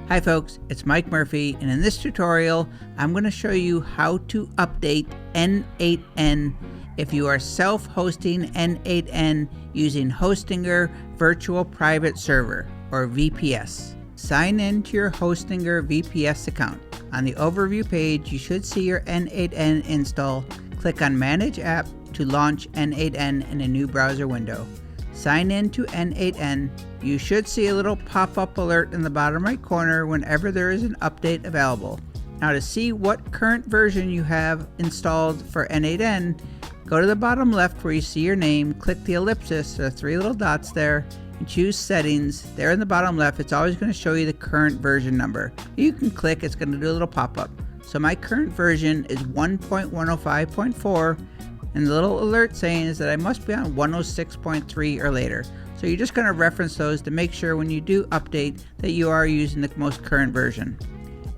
Hi folks, it's Mike Murphy, and in this tutorial I'm going to show you how to update N8N if you are self-hosting N8N using Hostinger Virtual Private Server, or VPS. Sign in to your Hostinger VPS account. On the overview page you should see your N8N install. Click on Manage App to launch N8N in a new browser window. Sign in to N8N. You should see a little pop-up alert in the bottom right corner whenever there is an update available. Now to see what current version you have installed for N8N, go to the bottom left where you see your name, click the ellipsis, the three little dots there, and choose Settings. There in the bottom left, it's always going to show you the current version number. You can click, it's going to do a little pop-up. So my current version is 1.105.4. and the little alert saying is that I must be on 106.3 or later. So you're just going to reference those to make sure when you do update that you are using the most current version.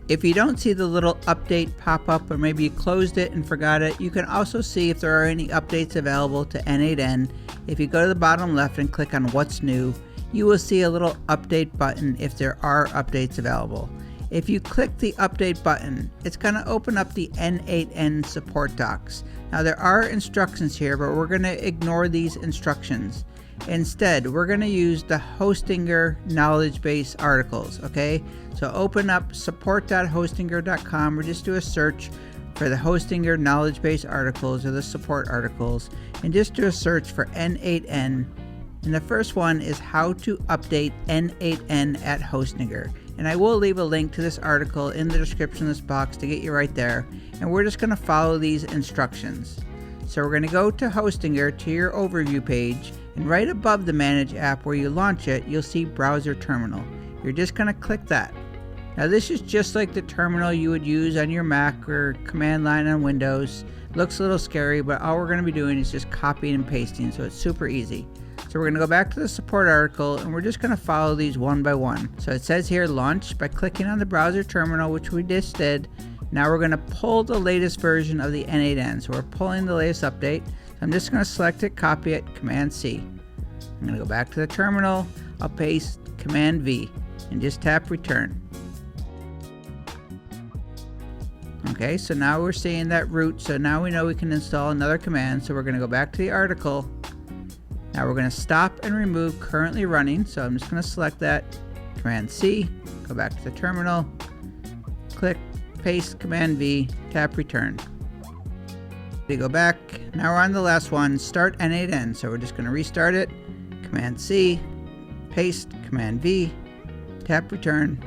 If you don't see the little update pop up, or maybe you closed it and forgot it, you can also see if there are any updates available to N8N. If you go to the bottom left and click on What's New, you will see a little update button if there are updates available. If you click the update button, it's going to open up the N8N support docs. Now there are instructions here, but we're going to ignore these instructions. Instead, we're going to use the Hostinger knowledge base articles, okay? So open up support.hostinger.com or just do a search for the Hostinger knowledge base articles or the support articles, and just do a search for N8N. And the first one is how to update N8N at Hostinger. And I will leave a link to this article in the description of this box to get you right there. And we're just going to follow these instructions. So we're going to go to Hostinger, to your overview page, and right above the Manage app where you launch it, you'll see Browser Terminal. You're just going to click that. Now this is just like the terminal you would use on your Mac or command line on Windows. It looks a little scary, but all we're going to be doing is just copying and pasting, so it's super easy. So we're going to go back to the support article, and we're just going to follow these one by one. So it says here launch by clicking on the browser terminal, which we just did. Now we're going to pull the latest version of the N8N. So we're pulling the latest update. So I'm just going to select it, copy it, Command C. I'm going to go back to the terminal. I'll paste Command V and just tap return. Okay, so now we're seeing that root. So now we know we can install another command. So we're going to go back to the article. Now we're going to stop and remove currently running, so I'm just going to select that, Command C, go back to the terminal, click, paste, Command V, tap return. We go back, now we're on the last one, start N8N, so we're just going to restart it, Command C, paste, Command V, tap return.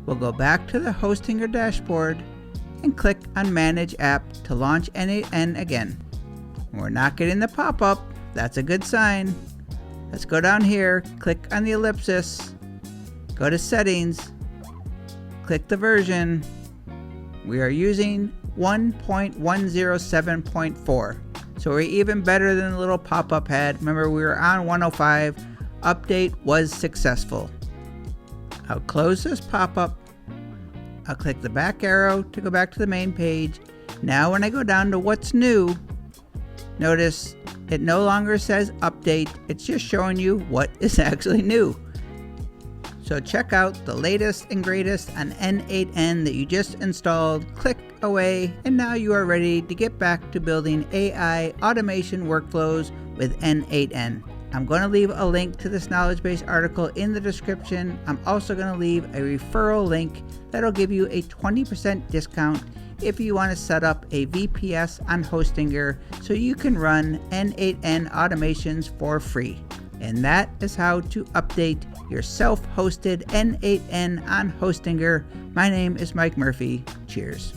We'll go back to the Hostinger dashboard and click on Manage App to launch N8N again. We're not getting the pop-up. That's a good sign. Let's go down here, click on the ellipsis, go to Settings, click the version. We are using 1.107.4. So we're even better than the little pop-up had. Remember, we were on 105. Update was successful. I'll close this pop-up. I'll click the back arrow to go back to the main page. Now when I go down to What's New, notice it no longer says update, it's just showing you what is actually new. So check out the latest and greatest on N8N that you just installed, click away, and now you are ready to get back to building AI automation workflows with N8N. I'm going to leave a link to this knowledge base article in the description. I'm also going to leave a referral link that'll give you a 20% discount if you want to set up a VPS on Hostinger so you can run N8N automations for free. And that is how to update your self-hosted N8N on Hostinger. My name is Mike Murphy. Cheers.